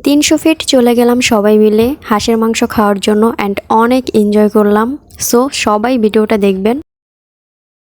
300 fit চলে গেলাম সবাই মিলে হাঁসের মাংস খাওয়ার জন্য অ্যান্ড অনেক এনজয় করলাম। সো সবাই ভিডিওটা দেখবেন।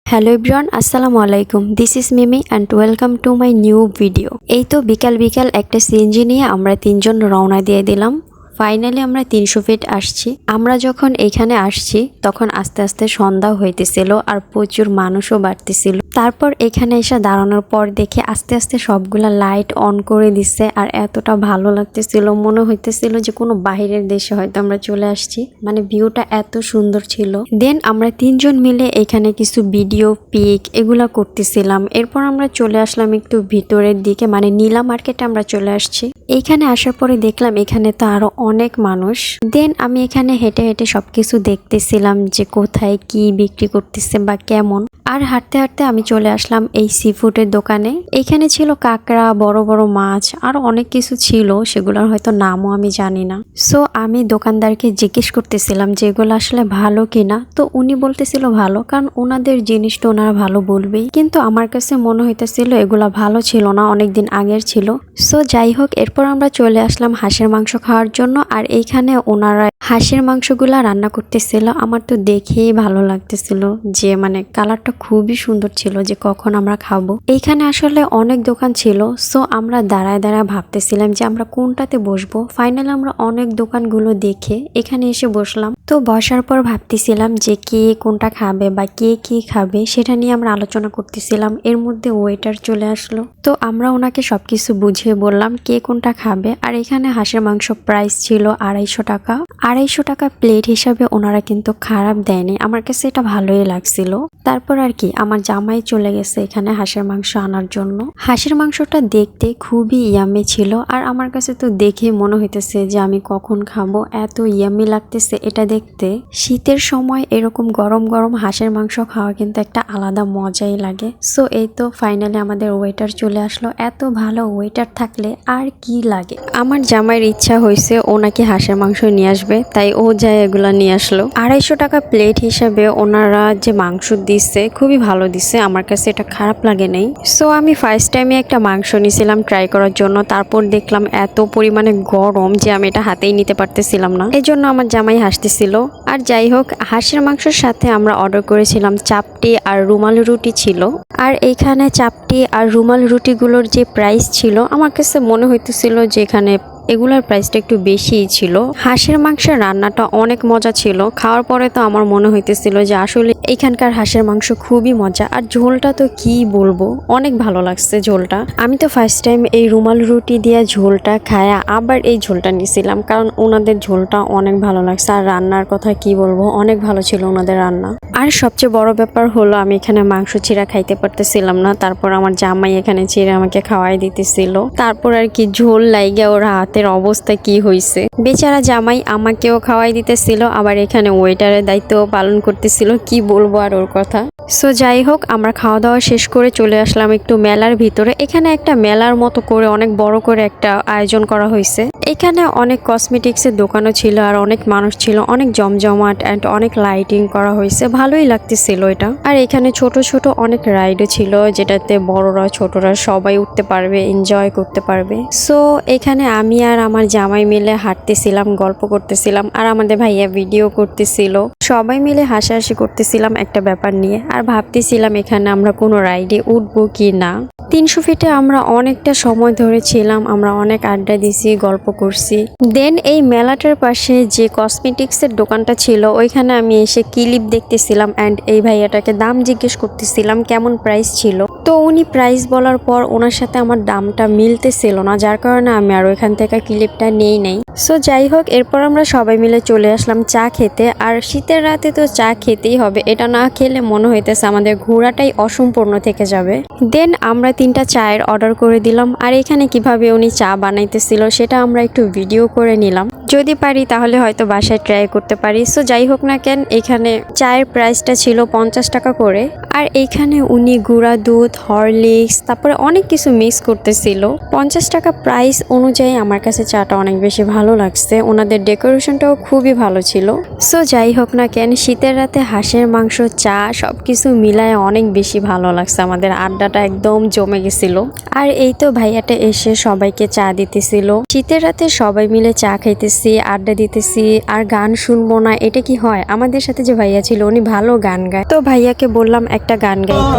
হ্যালো এভরিওয়ান, আসসালামু আলাইকুম। This is Mimi and welcome to my new video. এই তো বিকাল একটা সিএনজি নিয়ে আমরা 3জন রওনা দিয়ে দিলাম। ফাইনালি আমরা 300 ফিট আসছি। আমরা যখন এখানে আসছি তখন আস্তে আস্তে সন্ধ্যা হইতেছিল আর প্রচুর মানুষও বাড়তেছিল। তারপর এখানে এসে দাঁড়ানোর পর দেখে আস্তে আস্তে সবগুলা লাইট অন করে দিচ্ছে আর এতটা ভালো লাগতেছিল, মনে হইতেছিল যে কোনো বাহিরের দেশে হয়তো আমরা চলে আসছি। মানে ভিউটা এত সুন্দর ছিল। দেন আমরা 3জন মিলে এখানে কিছু ভিডিও পিক এগুলা করতেছিলাম। এরপর আমরা চলে আসলাম একটু ভিতরের দিকে, মানে নীলা মার্কেটে আমরা চলে আসছি। এইখানে আসার পরে দেখলাম এখানে তো আরো অনেক মানুষ। দেন আমি এখানে হেঁটে হেঁটে সবকিছু দেখতেছিলাম যে কোথায় কি বিক্রি করতেছে বা কেমন। আর হাঁটতে হাঁটতে আমি চলে আসলাম এই সি ফুডের দোকানে। এখানে ছিল কাঁকড়া, বড় বড় মাছ আর অনেক কিছু ছিল, সেগুলোর হয়তো নামও আমি জানি না। সো আমি দোকানদারকে জিজ্ঞেস করতেছিলাম যে এগুলো আসলে ভালো কিনা। তো উনি বলতেছিল ভালো, কারণ ওনাদের জিনিসটা ওনারা ভালো বলবেই। কিন্তু আমার কাছে মনে হইতেছিল এগুলা ভালো ছিল না, অনেকদিন আগের ছিল। সো যাই হোক, এরপর আমরা চলে আসলাম হাঁসের মাংস খাওয়ার জন্য। আর এইখানে ওনারা হাঁসের মাংসগুলা রান্না করতেছিল। আমার তো দেখেই ভালো লাগতেছিল যে মানে কালারটা খুবই সুন্দর ছিল, যে কখন আমরা খাবো। এইখানে আসলে অনেক দোকান ছিল। সো আমরা দাঁড়ায় দাঁড়ায় ভাবতেছিলাম যে আমরা কোনটাতে বসবো। ফাইনালি আমরা অনেক দোকানগুলো দেখে এখানে এসে বসলাম। তো বসার পর ভাবতেছিলাম যে কে কোনটা খাবে বা কে কি খাবে সেটা নিয়ে আমরা আলোচনা করতেছিলাম। এর মধ্যে ওয়েটার চলে আসলো। তো আমরা ওনাকে সবকিছু বুঝিয়ে বললাম কে কোনটা খাবে। আর এখানে হাঁসের মাংস প্রাইস ছিল 250 টাকা। 250 টাকা প্লেট হিসাবে ওনারা কিন্তু খারাপ দেয়নি, আমার কাছে এটা ভালোই লাগছিল। তারপর আর কি আমার জামাই চলে গেছে এখানে হাঁসের মাংস আনার জন্য। হাঁসের মাংসটা দেখতে খুবই ইয়ামি ছিল আর আমার কাছে তো দেখে মনে হইতেছে যে আমি কখন খাবো, এত ইয়ামি লাগতেছে এটা দেখতে। শীতের সময় এরকম গরম গরম হাঁসের মাংস খাওয়া কিন্তু একটা আলাদা মজাই লাগে। সো এই তো ফাইনালি আমাদের ওয়েটার চলে আসলো। এত ভালো ওয়েটার থাকলে আর কি লাগে। আমার জামাইয়ের ইচ্ছা হয়েছে ও নাকি হাঁসের মাংস নিয়ে আসবে, তাই ও যায় এগুলা নিয়ে আসলো। 250 টাকা প্লেট হিসাবে ওনারা যে মাংস দিচ্ছে খুবই ভালো দিচ্ছে, আমার কাছে এটা খারাপ লাগে নাই। সো আমি ফার্স্ট টাইমে একটা মাংস নিয়েছিলাম ট্রাই করার জন্য। তারপর দেখলাম এত পরিমাণে গরম যে আমি এটা হাতেই নিতে পারতেছিলাম না, এই জন্য আমার জামাই হাসতেছিল। আর যাই হোক, হাঁসের মাংসের সাথে আমরা অর্ডার করেছিলাম চাপটি আর রুমাল রুটি ছিল। আর এইখানে চাপটি আর রুমাল রুটিগুলোর যে প্রাইস ছিল আমার কাছে মনে হইতেছিল যে এখানে এগুলার প্রাইসটা একটু বেশিই ছিল। হাঁসের মাংসের রান্নাটা অনেক মজা ছিল। খাওয়ার পরে তো আমার মনে হইতেছিল যে আসলে এখানকার হাঁসের মাংস খুবই মজা। আর ঝোলটা তো কি বলবো, অনেক ভালো লাগছে ঝোলটা। আমি তো ফার্স্ট টাইম এই রুমাল রুটি দিয়ে ঝোলটা খায়া আবার এই ঝোলটা নিয়েছিলাম, কারণ ওনাদের ঝোলটা অনেক ভালো লাগছে। আর রান্নার কথা কি বলবো, অনেক ভালো ছিল ওনাদের রান্না। আর সবচেয়ে বড় ব্যাপার হলো আমি এখানে মাংস চিরা খাইতে পারতেছিলাম না। তারপর আমার জামাই এখানে চিরা আমাকে খাওয়াই দিতেছিল। তারপর আর কি ঝোল লাইগা ওর হাতের অবস্থা কি হয়েছে। বেচারা জামাই আমাকেও খাওয়াই দিতেছিল, আবার এখানে ওয়েটারের দায়িত্ব পালন করতেছিল। কি বলবো আর ওর কথা। সো যাই হোক, আমরা খাওয়া দাওয়া শেষ করে চলে আসলাম একটু মেলার ভিতরে। এখানে একটা মেলার মতো করে অনেক বড় করে একটা আয়োজন করা হয়েছে। এখানে অনেক কসমেটিক্সের দোকানও ছিল আর অনেক মানুষ ছিল, অনেক জমজমাট অ্যান্ড অনেক লাইটিং করা হয়েছে, ভালোই লাগতেছিল এটা। আর এখানে ছোট ছোট অনেক রাইডও ছিল, যেটাতে বড়রা ছোটরা সবাই উঠতে পারবে, এনজয় করতে পারবে। সো এখানে আমি আর আমার জামাই মিলে হাঁটতেছিলাম, গল্প করতেছিলাম আর আমাদের ভাইয়া ভিডিও করতেছিল। সবাই মিলে হাসাহাসি করতেছিলাম একটা ব্যাপার নিয়ে। আর ভাবতেছিলাম এখানে আমরা কোনো রাইডে উঠবো কি না। 300 ফিটে আমরা অনেকটা সময় ধরে ছিলাম, আমরা অনেক আড্ডা দিছি, গল্প করছি। দেন এই মেলাটার পাশে যে কসমেটিক্সের দোকানটা ছিল ওইখানে আমি এসে ক্লিপ দেখতেছিলাম অ্যান্ড এই ভাইয়াটাকে দাম জিজ্ঞেস করতেছিলাম কেমন প্রাইস ছিল। তো উনি প্রাইস বলার পর ওনার সাথে আমার দামটা মিলতেছিল না, যার কারণে আমি আর ওইখান থেকে ক্লিপটা নেই নাই। সো যাই হোক, এরপর আমরা সবাই মিলে চলে আসলাম চা খেতে। আর শীতের রাতে তো চা খেতেই হবে, এটা না খেলে মনে হইতেছে আমাদের ঘোরাটাই অসম্পূর্ণ থেকে যাবে। দেন আমরা 3টা চায়ের অর্ডার করে দিলাম। আর এখানে কিভাবে উনি চা বানাইতেছিল সেটা আমরা একটু ভিডিও করে নিলাম। যদি পারি তাহলে হয়তো বাসায় ট্রাই করতে পারি। সো যাই হোক না কেন, এখানে চায়ের প্রাইসটা ছিল 50 টাকা করে। আর এইখানে উনি গুঁড়া দুধ, হরলিক্স, তারপরে অনেক কিছু মিক্স করতেছিল। 50 টাকা প্রাইস অনুযায়ী আমার কাছে চাটা অনেক বেশি ভালো লাগছে। ওনাদের ডেকোরেশনটাও খুবই ভালো ছিল। সো যাই হোক না কেন, শীতের রাতে হাঁসের মাংস, চা সবকিছু মিলায় অনেক বেশি ভালো লাগছে। আমাদের আড্ডাটা একদম জমে গেছিল। আর এই তো ভাইয়াটা এসে সবাইকে চা দিতেছিল। শীতের রাতে সবাই মিলে চা খাইতেছি, আড্ডা দিতেছি, আর গান শুনবো না এটা কি হয়? আমাদের সাথে যে ভাইয়া ছিল উনি ভালো গান গায়, তো ভাইয়াকে বললাম একটা গান গাইতে।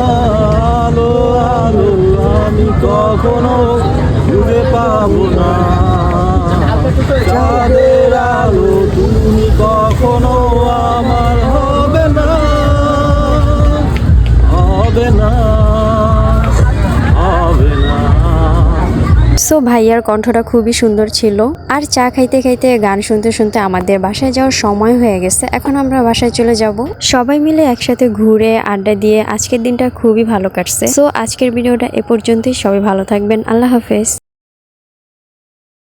আলো আলো আমি কখনো খুঁজে পাবো না, চাঁদের আলো তুমি কখনো আমার হবে না, হবে না, হবে না। সো ভাইয়ার কণ্ঠটা খুবই সুন্দর ছিল। আর চা খাইতে খাইতে গান শুনতে শুনতে আমাদের বাসায় যাওয়ার সময় হয়ে গেছে। এখন আমরা বাসায় চলে যাব। সবাই মিলে একসাথে ঘুরে আড্ডা দিয়ে আজকের দিনটা খুবই ভালো কাটছে। সো আজকের ভিডিওটা এ পর্যন্তই। সবাই ভালো থাকবেন। আল্লাহ হাফেজ।